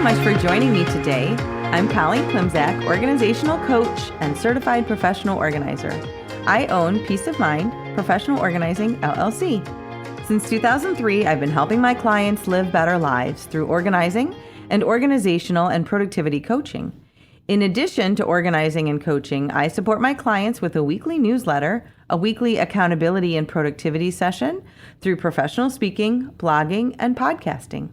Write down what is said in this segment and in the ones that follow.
much for joining me today. I'm Colleen Klimczak, organizational coach and certified professional organizer. I own Peace of Mind Professional Organizing, LLC. Since 2003, I've been helping my clients live better lives through organizing and organizational and productivity coaching. In addition to organizing and coaching, I support my clients with a weekly newsletter, a weekly accountability and productivity session through professional speaking, blogging, and podcasting.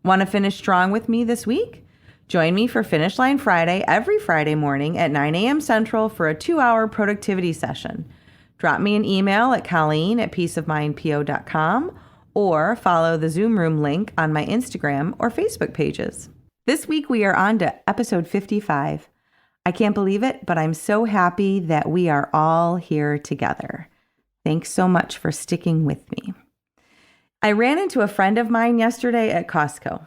Want to finish strong with me this week? Join me for Finish Line Friday every Friday morning at 9 a.m. Central for a 2-hour productivity session. Drop me an email at colleen@peaceofmindpo.com or follow the Zoom room link on my Instagram or Facebook pages. This week we are on to episode 55. I can't believe it, but I'm so happy that we are all here together. Thanks so much for sticking with me. I ran into a friend of mine yesterday at Costco.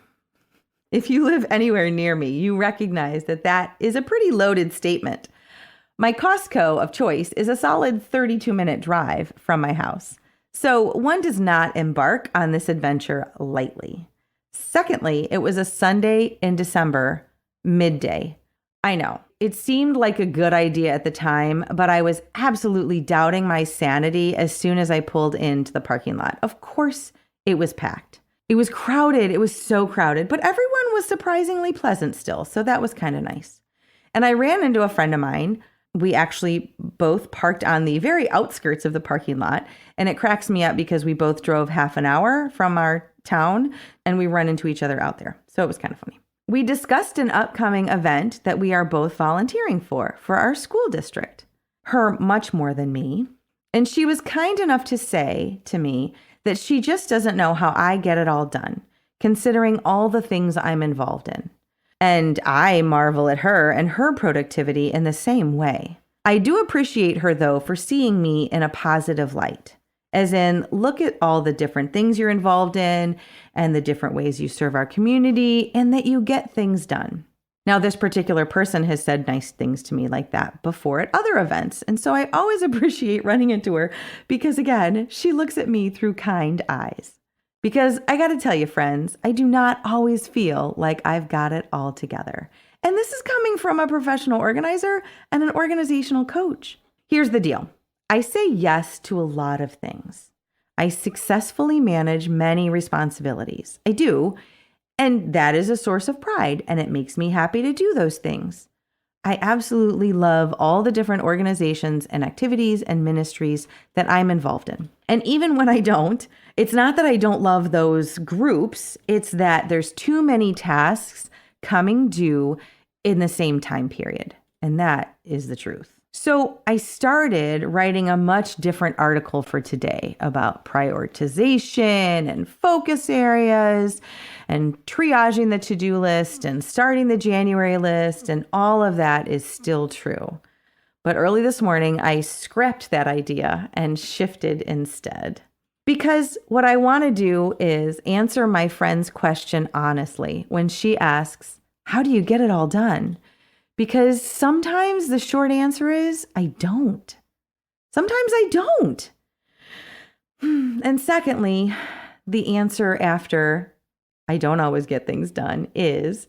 If you live anywhere near me, you recognize that that is a pretty loaded statement. My Costco of choice is a solid 32-minute drive from my house, so one does not embark on this adventure lightly. Secondly, it was a Sunday in December, midday. I know, it seemed like a good idea at the time, but I was absolutely doubting my sanity as soon as I pulled into the parking lot. Of course, it was packed. It was crowded. It was so crowded, but everyone was surprisingly pleasant still, so that was kind of nice. And I ran into a friend of mine. We actually both parked on the very outskirts of the parking lot, and it cracks me up because we both drove half an hour from our town, and we run into each other out there, so it was kind of funny. We discussed an upcoming event that we are both volunteering for our school district. Her much more than me, and she was kind enough to say to me that she just doesn't know how I get it all done, considering all the things I'm involved in. And I marvel at her and her productivity in the same way. I do appreciate her, though, for seeing me in a positive light, as in, look at all the different things you're involved in and the different ways you serve our community and that you get things done. Now, this particular person has said nice things to me like that before at other events. And so I always appreciate running into her because, again, she looks at me through kind eyes. Because I got to tell you, friends, I do not always feel like I've got it all together. And this is coming from a professional organizer and an organizational coach. Here's the deal. I say yes to a lot of things. I successfully manage many responsibilities. I do. And that is a source of pride, and it makes me happy to do those things. I absolutely love all the different organizations and activities and ministries that I'm involved in. And even when I don't, it's not that I don't love those groups, it's that there's too many tasks coming due in the same time period. And that is the truth. So I started writing a much different article for today about prioritization and focus areas and triaging the to-do list and starting the January list, and all of that is still true. But early this morning, I scrapped that idea and shifted instead. Because what I want to do is answer my friend's question honestly when she asks, how do you get it all done? Because sometimes the short answer is, I don't. Sometimes I don't. And secondly, the answer after I don't always get things done is,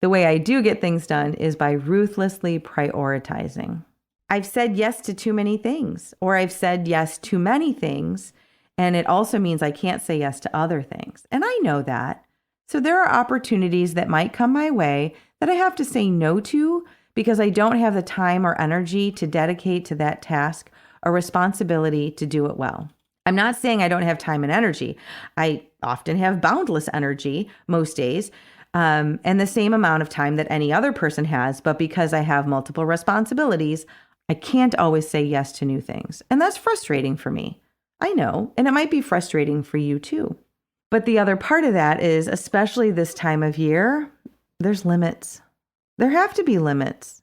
the way I do get things done is by ruthlessly prioritizing. I've said yes to too many things, or I've said yes to many things, and it also means I can't say yes to other things. And I know that. So there are opportunities that might come my way that I have to say no to because I don't have the time or energy to dedicate to that task or responsibility to do it well. I'm not saying I don't have time and energy. I often have boundless energy most days, and the same amount of time that any other person has, but because I have multiple responsibilities, I can't always say yes to new things. And that's frustrating for me. I know, and it might be frustrating for you too. But the other part of that is, especially this time of year, there's limits. There have to be limits.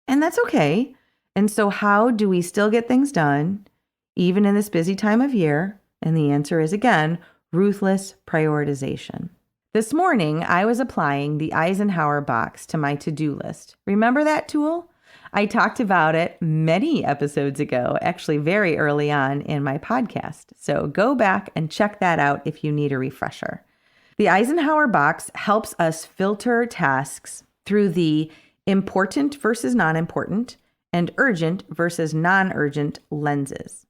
And that's okay. And so how do we still get things done, even in this busy time of year? And the answer is, again, ruthless prioritization. This morning, I was applying the Eisenhower box to my to-do list. Remember that tool? I talked about it many episodes ago, actually very early on in my podcast. So go back and check that out if you need a refresher. The Eisenhower box helps us filter tasks through the important versus non-important and urgent versus non-urgent lenses.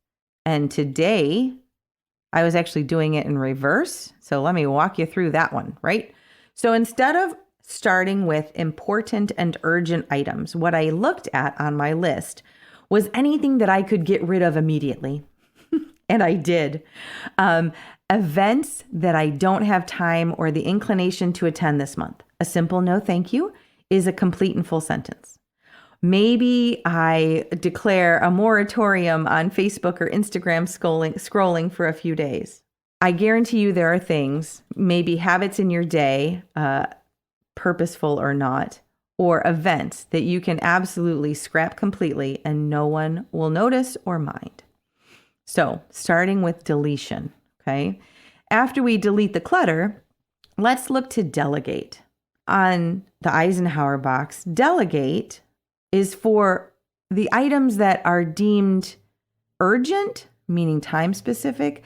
And today, I was actually doing it in reverse. So let me walk you through that one, right? So instead of starting with important and urgent items, what I looked at on my list was anything that I could get rid of immediately. And I did. Events that I don't have time or the inclination to attend this month. A simple no thank you is a complete and full sentence. Maybe I declare a moratorium on Facebook or Instagram scrolling for a few days. I guarantee you there are things, maybe habits in your day, purposeful or not, or events that you can absolutely scrap completely and no one will notice or mind. So starting with deletion, okay? After we delete the clutter, let's look to delegate. On the Eisenhower box, delegate is for the items that are deemed urgent, meaning time specific,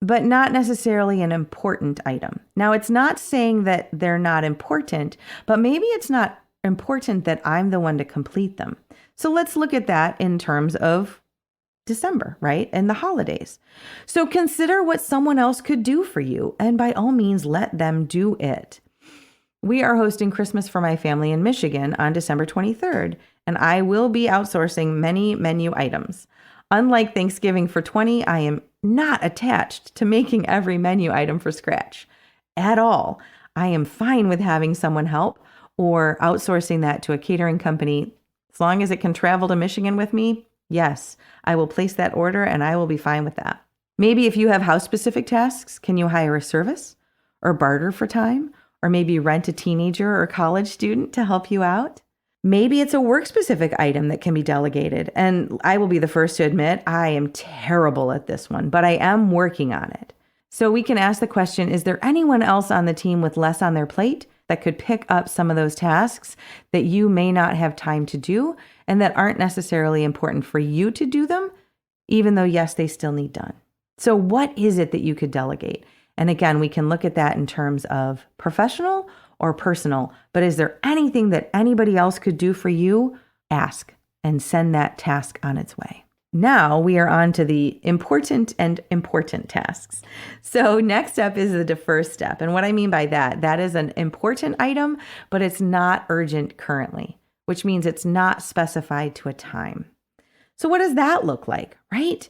but not necessarily an important item. Now, it's not saying that they're not important, but maybe it's not important that I'm the one to complete them. So let's look at that in terms of December, right? And the holidays. So consider what someone else could do for you, and by all means, let them do it. We are hosting Christmas for my family in Michigan on December 23rd, and I will be outsourcing many menu items. Unlike Thanksgiving for 20, I am not attached to making every menu item from scratch at all. I am fine with having someone help or outsourcing that to a catering company. As long as it can travel to Michigan with me, yes, I will place that order and I will be fine with that. Maybe if you have house-specific tasks, can you hire a service or barter for time? Or maybe rent a teenager or college student to help you out? Maybe it's a work-specific item that can be delegated. And I will be the first to admit I am terrible at this one, but I am working on it. So we can ask the question, is there anyone else on the team with less on their plate that could pick up some of those tasks that you may not have time to do and that aren't necessarily important for you to do them, even though, yes, they still need done? So what is it that you could delegate? And again, we can look at that in terms of professional or personal, but is there anything that anybody else could do for you? Ask and send that task on its way. Now we are on to the important and important tasks. So next up is the defer step. And what I mean by that is an important item, but it's not urgent currently, which means it's not specified to a time. So what does that look like, right?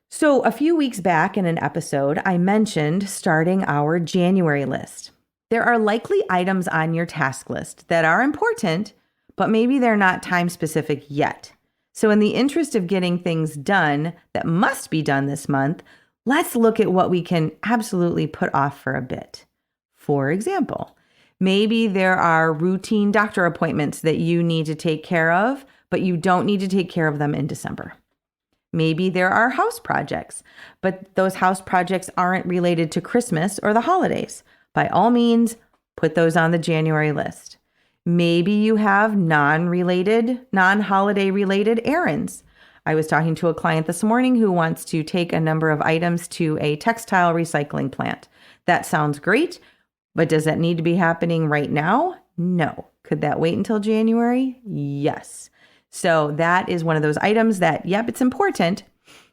So a few weeks back in an episode, I mentioned starting our January list. There are likely items on your task list that are important, but maybe they're not time specific yet. So in the interest of getting things done that must be done this month, let's look at what we can absolutely put off for a bit. For example, maybe there are routine doctor appointments that you need to take care of, but you don't need to take care of them in December. Maybe there are house projects, but those house projects aren't related to Christmas or the holidays. By all means, put those on the January list. Maybe you have non-holiday related errands. I was talking to a client this morning who wants to take a number of items to a textile recycling plant. That sounds great, but does that need to be happening right now? No. Could that wait until January? Yes. So that is one of those items that, yep, it's important,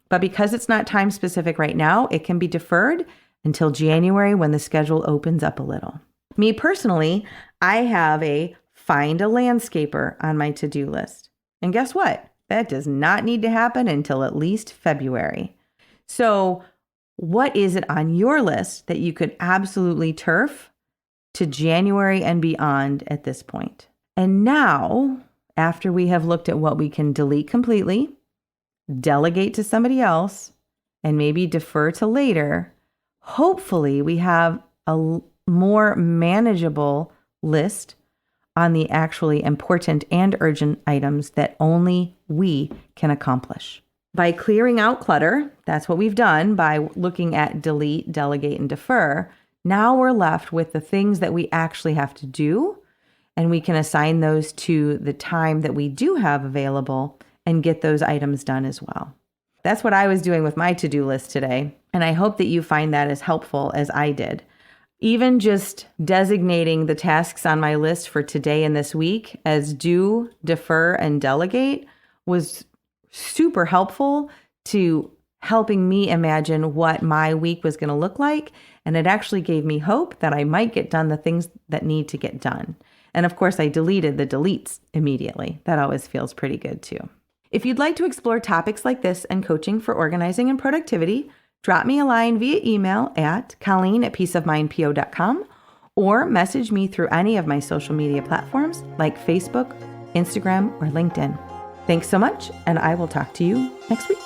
but because it's not time specific right now, it can be deferred until January when the schedule opens up a little. Me personally, I have a find a landscaper on my to-do list. And guess what? That does not need to happen until at least February. So what is it on your list that you could absolutely turf to January and beyond at this point? And now, after we have looked at what we can delete completely, delegate to somebody else, and maybe defer to later, hopefully we have a more manageable list on the actually important and urgent items that only we can accomplish. By clearing out clutter, that's what we've done by looking at delete, delegate, and defer. Now we're left with the things that we actually have to do, and we can assign those to the time that we do have available and get those items done as well. That's what I was doing with my to-do list today, and I hope that you find that as helpful as I did. Even just designating the tasks on my list for today and this week as do, defer, and delegate was super helpful to helping me imagine what my week was going to look like. And it actually gave me hope that I might get done the things that need to get done. And of course, I deleted the deletes immediately. That always feels pretty good too. If you'd like to explore topics like this and coaching for organizing and productivity, drop me a line via email at colleen@peaceofmindpo.com or message me through any of my social media platforms like Facebook, Instagram, or LinkedIn. Thanks so much, and I will talk to you next week.